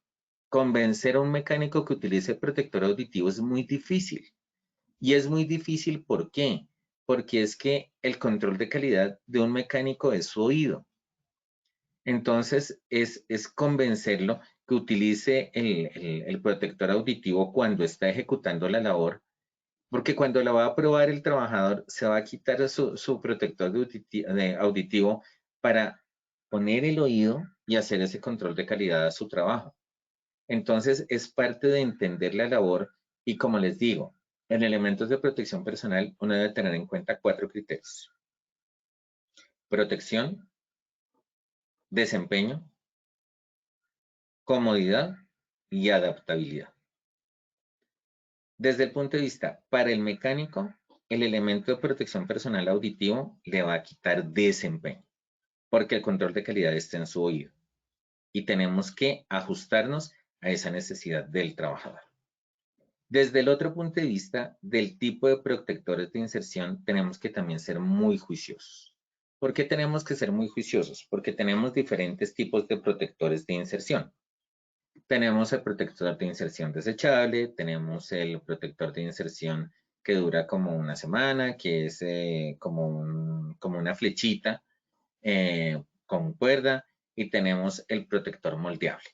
Convencer a un mecánico que utilice protector auditivo es muy difícil. Y es muy difícil, ¿por qué? Porque es que el control de calidad de un mecánico es su oído. Entonces, es convencerlo que utilice el protector auditivo cuando está ejecutando la labor, porque cuando la va a probar el trabajador, se va a quitar su protector auditivo para poner el oído y hacer ese control de calidad a su trabajo. Entonces, es parte de entender la labor y, como les digo, en elementos de protección personal, uno debe tener en cuenta 4 criterios: protección, desempeño, comodidad y adaptabilidad. Desde el punto de vista para el mecánico, el elemento de protección personal auditivo le va a quitar desempeño, porque el control de calidad está en su oído y tenemos que ajustarnos a esa necesidad del trabajador. Desde el otro punto de vista del tipo de protectores de inserción, tenemos que también ser muy juiciosos. ¿Por qué tenemos que ser muy juiciosos? Porque tenemos diferentes tipos de protectores de inserción. Tenemos el protector de inserción desechable, tenemos el protector de inserción que dura como una semana, que es como una flechita con cuerda, y tenemos el protector moldeable.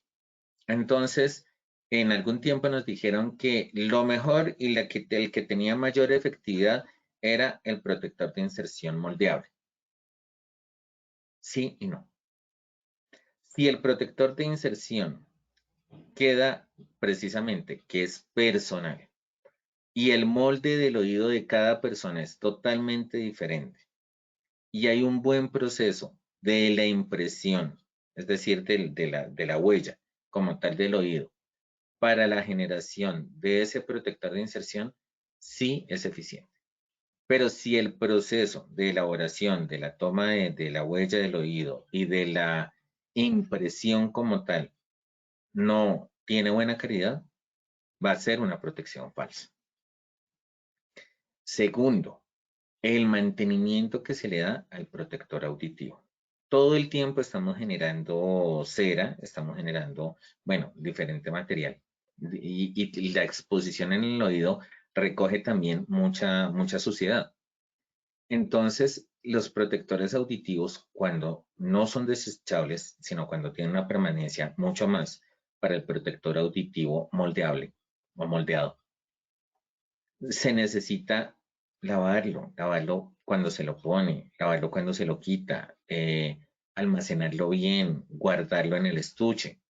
Entonces, en algún tiempo nos dijeron que lo mejor y el que tenía mayor efectividad era el protector de inserción moldeable. Sí y no. Si el protector de inserción queda precisamente que es personal y el molde del oído de cada persona es totalmente diferente y hay un buen proceso de la impresión, es decir, de la huella como tal del oído, para la generación de ese protector de inserción, sí es eficiente. Pero si el proceso de elaboración de la toma de la huella del oído y de la impresión como tal no tiene buena calidad, va a ser una protección falsa. Segundo, el mantenimiento que se le da al protector auditivo. Todo el tiempo estamos generando cera, estamos generando, bueno, diferente material. Y la exposición en el oído recoge también mucha suciedad. Entonces, los protectores auditivos, cuando no son desechables, sino cuando tienen una permanencia mucho más para el protector auditivo moldeable o moldeado, se necesita lavarlo cuando se lo pone, lavarlo cuando se lo quita, almacenarlo bien, guardarlo en el estuche.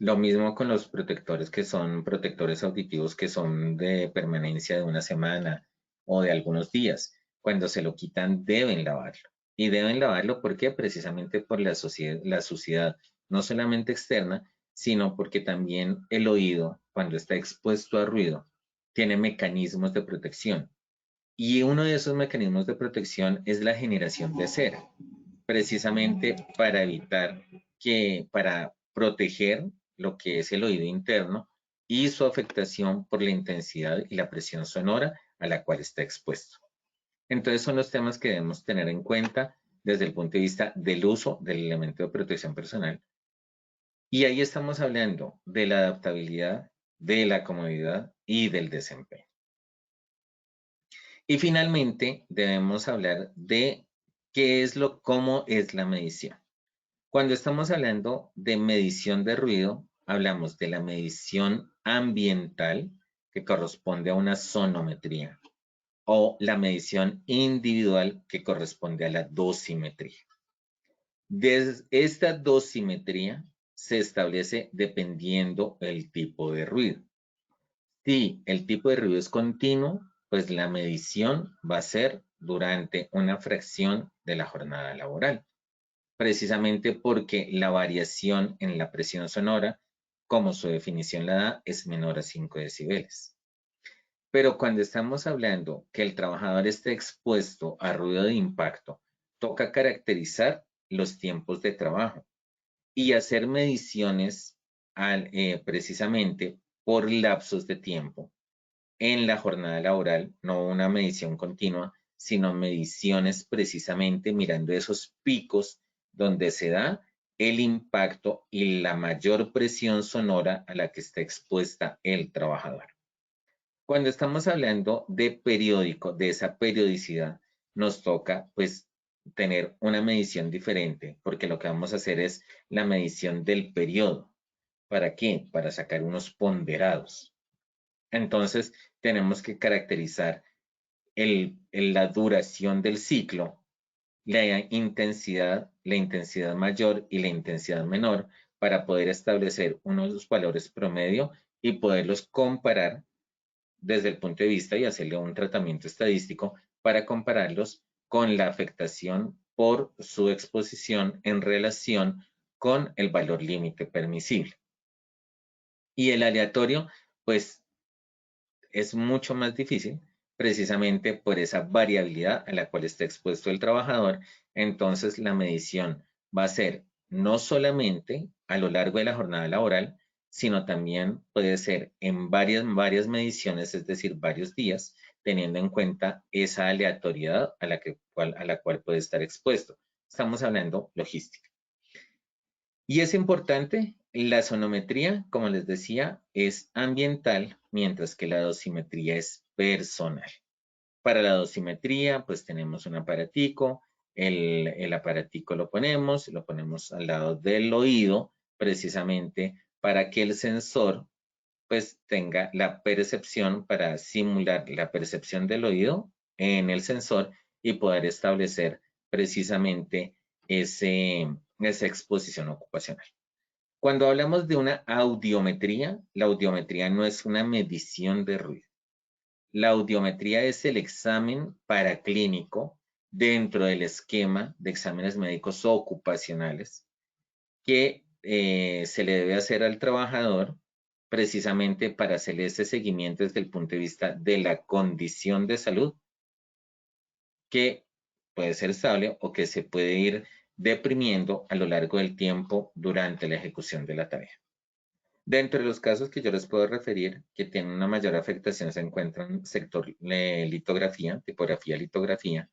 Lo mismo con los protectores que son protectores auditivos que son de permanencia de una semana o de algunos días. Cuando se lo quitan deben lavarlo. Y deben lavarlo porque precisamente por la suciedad, no solamente externa, sino porque también el oído, cuando está expuesto a ruido, tiene mecanismos de protección. Y uno de esos mecanismos de protección es la generación de cera, precisamente para evitar para proteger lo que es el oído interno y su afectación por la intensidad y la presión sonora a la cual está expuesto. Entonces son los temas que debemos tener en cuenta desde el punto de vista del uso del elemento de protección personal. Y ahí estamos hablando de la adaptabilidad, de la comodidad y del desempeño. Y finalmente debemos hablar de cómo es la medición. Cuando estamos hablando de medición de ruido, hablamos de la medición ambiental, que corresponde a una sonometría, o la medición individual, que corresponde a la dosimetría. Esta dosimetría se establece dependiendo el tipo de ruido. Si el tipo de ruido es continuo, pues la medición va a ser durante una fracción de la jornada laboral, precisamente porque la variación en la presión sonora, como su definición la da, es menor a 5 decibeles. Pero cuando estamos hablando que el trabajador esté expuesto a ruido de impacto, toca caracterizar los tiempos de trabajo y hacer mediciones precisamente por lapsos de tiempo en la jornada laboral, no una medición continua, sino mediciones precisamente mirando esos picos donde se da el impacto y la mayor presión sonora a la que está expuesta el trabajador. Cuando estamos hablando de periódico, de esa periodicidad, nos toca pues tener una medición diferente, porque lo que vamos a hacer es la medición del periodo. ¿Para qué? Para sacar unos ponderados. Entonces, tenemos que caracterizar la duración del ciclo, la intensidad mayor y la intensidad menor, para poder establecer unos valores promedio y poderlos comparar desde el punto de vista y hacerle un tratamiento estadístico para compararlos con la afectación por su exposición en relación con el valor límite permisible. Y el aleatorio, pues, es mucho más difícil precisamente por esa variabilidad a la cual está expuesto el trabajador. Entonces, la medición va a ser no solamente a lo largo de la jornada laboral, sino también puede ser en varias mediciones, es decir, varios días, teniendo en cuenta esa aleatoriedad a la cual puede estar expuesto. Estamos hablando logística. Y es importante, la sonometría, como les decía, es ambiental, mientras que la dosimetría es personal. Para la dosimetría, pues tenemos un aparatico, el aparatico lo ponemos al lado del oído, precisamente para que el sensor pues tenga la percepción, para simular la percepción del oído en el sensor y poder establecer precisamente esa exposición ocupacional. Cuando hablamos de una audiometría, la audiometría no es una medición de ruido. La audiometría es el examen paraclínico dentro del esquema de exámenes médicos ocupacionales que se le debe hacer al trabajador precisamente para hacerle ese seguimiento desde el punto de vista de la condición de salud, que puede ser estable o que se puede ir deprimiendo a lo largo del tiempo durante la ejecución de la tarea. Dentro de los casos que yo les puedo referir que tienen una mayor afectación se encuentran sector litografía, tipografía, litografía,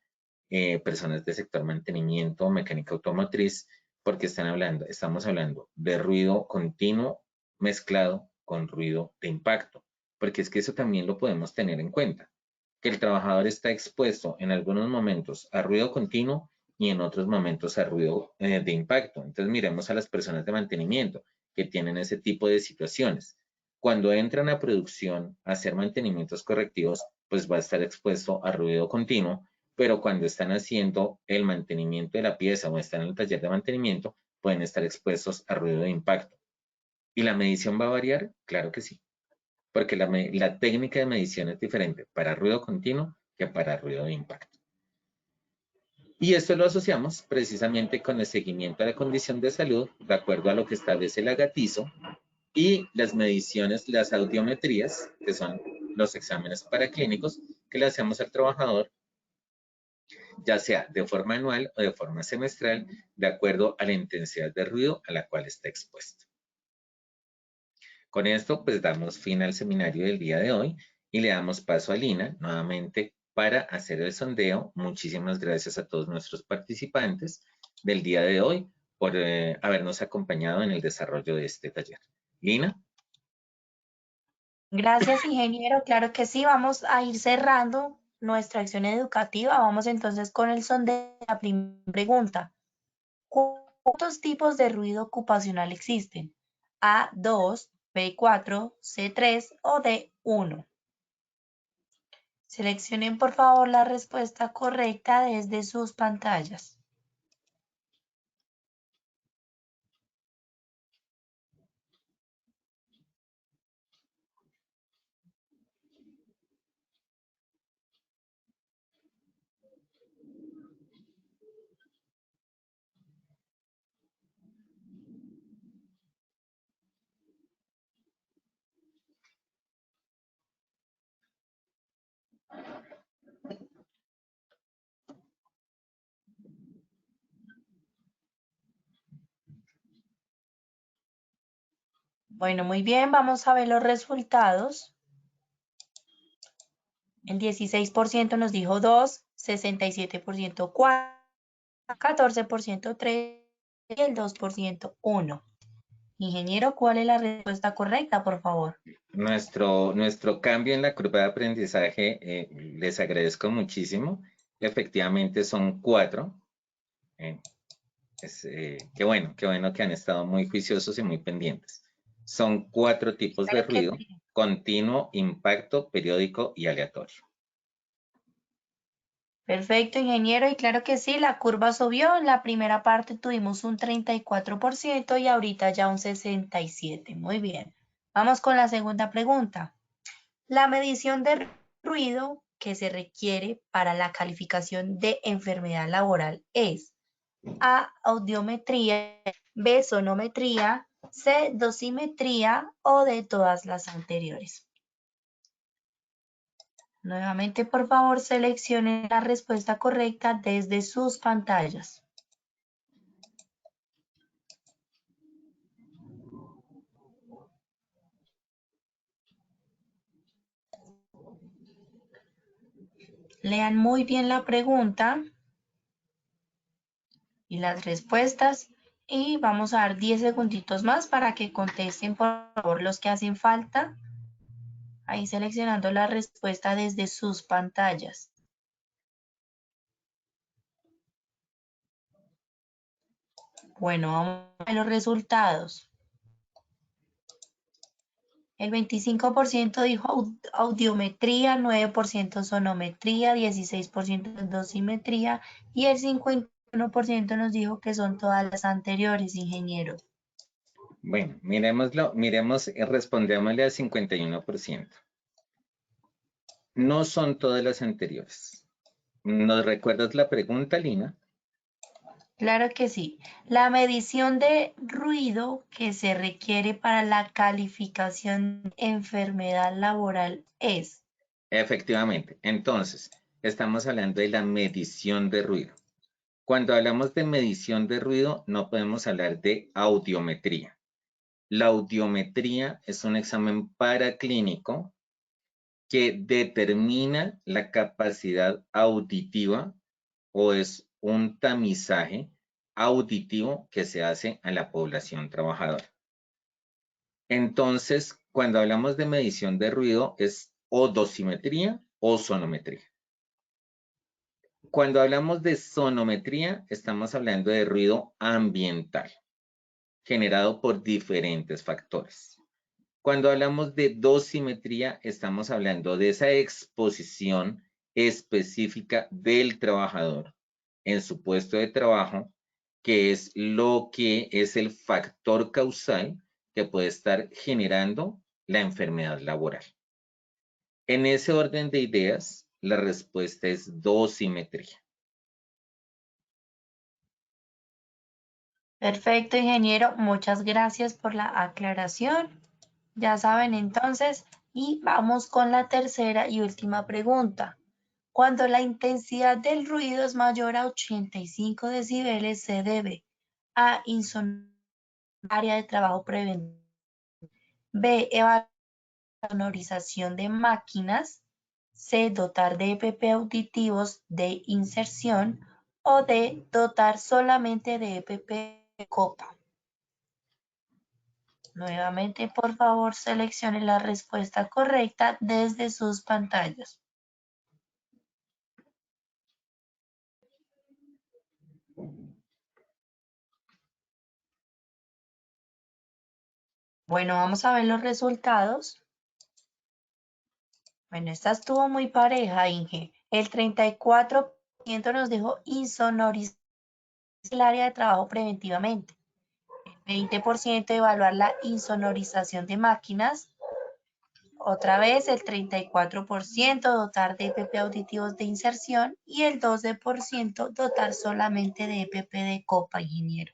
personas de sector mantenimiento, mecánica automotriz, porque estamos hablando de ruido continuo mezclado con ruido de impacto, porque es que eso también lo podemos tener en cuenta, que el trabajador está expuesto en algunos momentos a ruido continuo y en otros momentos a ruido de impacto. Entonces miremos a las personas de mantenimiento que tienen ese tipo de situaciones. Cuando entran a producción a hacer mantenimientos correctivos, pues va a estar expuesto a ruido continuo, pero cuando están haciendo el mantenimiento de la pieza o están en el taller de mantenimiento, pueden estar expuestos a ruido de impacto. ¿Y la medición va a variar? Claro que sí, porque la técnica de medición es diferente para ruido continuo que para ruido de impacto. Y esto lo asociamos precisamente con el seguimiento a la condición de salud, de acuerdo a lo que establece el agatizo, y las mediciones, las audiometrías, que son los exámenes paraclínicos que le hacemos al trabajador, ya sea de forma anual o de forma semestral, de acuerdo a la intensidad de ruido a la cual está expuesto. Con esto, pues damos fin al seminario del día de hoy y le damos paso a Lina nuevamente para hacer el sondeo. Muchísimas gracias a todos nuestros participantes del día de hoy por habernos acompañado en el desarrollo de este taller. Lina. Gracias, ingeniero. Claro que sí, vamos a ir cerrando nuestra acción educativa. Vamos entonces con el sondeo. La primera pregunta. ¿Cuántos tipos de ruido ocupacional existen? A2, B4, C3 o D1. Seleccionen por favor la respuesta correcta desde sus pantallas. Bueno, muy bien, vamos a ver los resultados. El 16% nos dijo 2, 67% 4, 14% 3 y el 2% 1. Ingeniero, ¿cuál es la respuesta correcta, por favor? Nuestro cambio en la curva de aprendizaje, les agradezco muchísimo. Efectivamente son 4. Qué bueno que han estado muy juiciosos y muy pendientes. Son 4 tipos de Claro que ruido: sí. continuo, impacto, periódico y aleatorio. Perfecto, ingeniero, y claro que sí, la curva subió. En la primera parte tuvimos un 34% y ahorita ya un 67%. Muy bien. Vamos con la segunda pregunta. La medición de ruido que se requiere para la calificación de enfermedad laboral es A, audiometría, B, sonometría, C, dosimetría o de todas las anteriores. Nuevamente, por favor, seleccionen la respuesta correcta desde sus pantallas. Lean muy bien la pregunta y las respuestas y vamos a dar 10 segunditos más para que contesten, por favor, los que hacen falta. Ahí seleccionando la respuesta desde sus pantallas. Bueno, vamos a ver los resultados. El 25% dijo audiometría, 9% sonometría, 16% dosimetría y el 51% nos dijo que son todas las anteriores, ingeniero. Bueno, respondémosle al 51%. No son todas las anteriores. ¿Nos recuerdas la pregunta, Lina? Claro que sí. La medición de ruido que se requiere para la calificación de enfermedad laboral es. Efectivamente. Entonces, estamos hablando de la medición de ruido. Cuando hablamos de medición de ruido, no podemos hablar de audiometría. La audiometría es un examen paraclínico que determina la capacidad auditiva, o es un tamizaje auditivo que se hace a la población trabajadora. Entonces, cuando hablamos de medición de ruido, es o dosimetría o sonometría. Cuando hablamos de sonometría, estamos hablando de ruido ambiental, generado por diferentes factores. Cuando hablamos de dosimetría, estamos hablando de esa exposición específica del trabajador en su puesto de trabajo, que es lo que es el factor causal que puede estar generando la enfermedad laboral. En ese orden de ideas, la respuesta es dosimetría. Perfecto, ingeniero. Muchas gracias por la aclaración. Ya saben entonces, y vamos con la tercera y última pregunta. Cuando la intensidad del ruido es mayor a 85 decibeles, se debe A, insonorizar área de trabajo preventiva, B, sonorización de máquinas, C, dotar de EPP auditivos de inserción o D, dotar solamente de EPP de copa. Nuevamente, por favor, seleccione la respuesta correcta desde sus pantallas. Bueno, vamos a ver los resultados. Bueno, esta estuvo muy pareja, Inge. El 34% nos dejó insonorizar el área de trabajo preventivamente. El 20% evaluar la insonorización de máquinas. Otra vez el 34% dotar de EPP auditivos de inserción y el 12% dotar solamente de EPP de copa, ingeniero.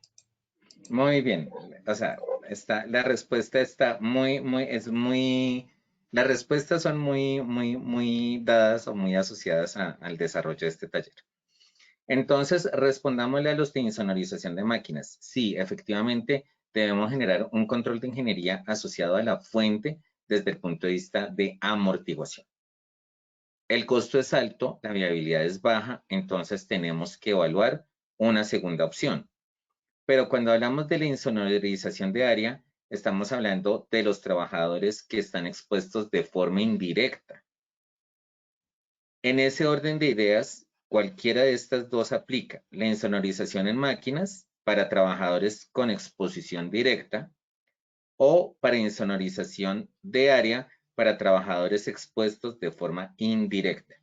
Muy bien, o sea, la respuesta está las respuestas son muy dadas o muy asociadas al desarrollo de este taller. Entonces, respondámosle a los de insonorización de máquinas. Sí, efectivamente, debemos generar un control de ingeniería asociado a la fuente desde el punto de vista de amortiguación. el costo es alto, la viabilidad es baja, entonces tenemos que evaluar una segunda opción. Pero cuando hablamos de la insonorización de área, estamos hablando de los trabajadores que están expuestos de forma indirecta. En ese orden de ideas, cualquiera de estas dos aplica. La insonorización en máquinas para trabajadores con exposición directa o para insonorización de área para trabajadores expuestos de forma indirecta.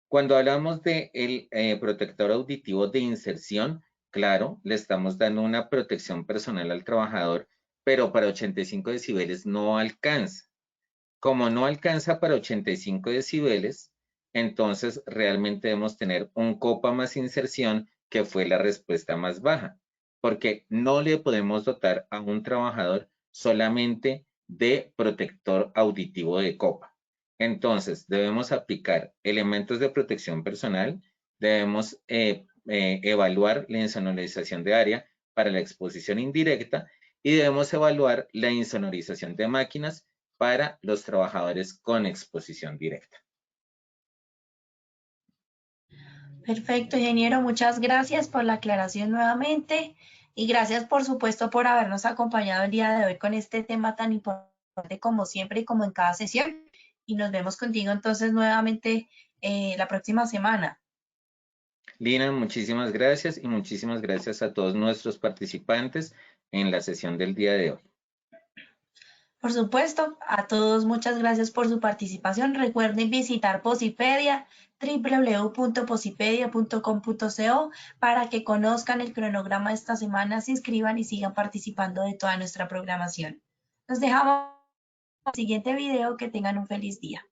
Cuando hablamos del protector auditivo de inserción, claro, le estamos dando una protección personal al trabajador, pero para 85 decibeles no alcanza. Como no alcanza para 85 decibeles, entonces realmente debemos tener un copa más inserción, que fue la respuesta más baja, porque no le podemos dotar a un trabajador solamente de protector auditivo de copa. Entonces, debemos aplicar elementos de protección personal, debemos evaluar la insonorización de área para la exposición indirecta y debemos evaluar la insonorización de máquinas para los trabajadores con exposición directa. Perfecto, ingeniero. Muchas gracias por la aclaración nuevamente y gracias, por supuesto, por habernos acompañado el día de hoy con este tema tan importante como siempre y como en cada sesión. Y nos vemos contigo entonces nuevamente la próxima semana. Lina, muchísimas gracias y muchísimas gracias a todos nuestros participantes en la sesión del día de hoy. Por supuesto, a todos muchas gracias por su participación. Recuerden visitar Posipedia, www.posipedia.com.co, para que conozcan el cronograma de esta semana, se inscriban y sigan participando de toda nuestra programación. Nos dejamos en el siguiente video. Que tengan un feliz día.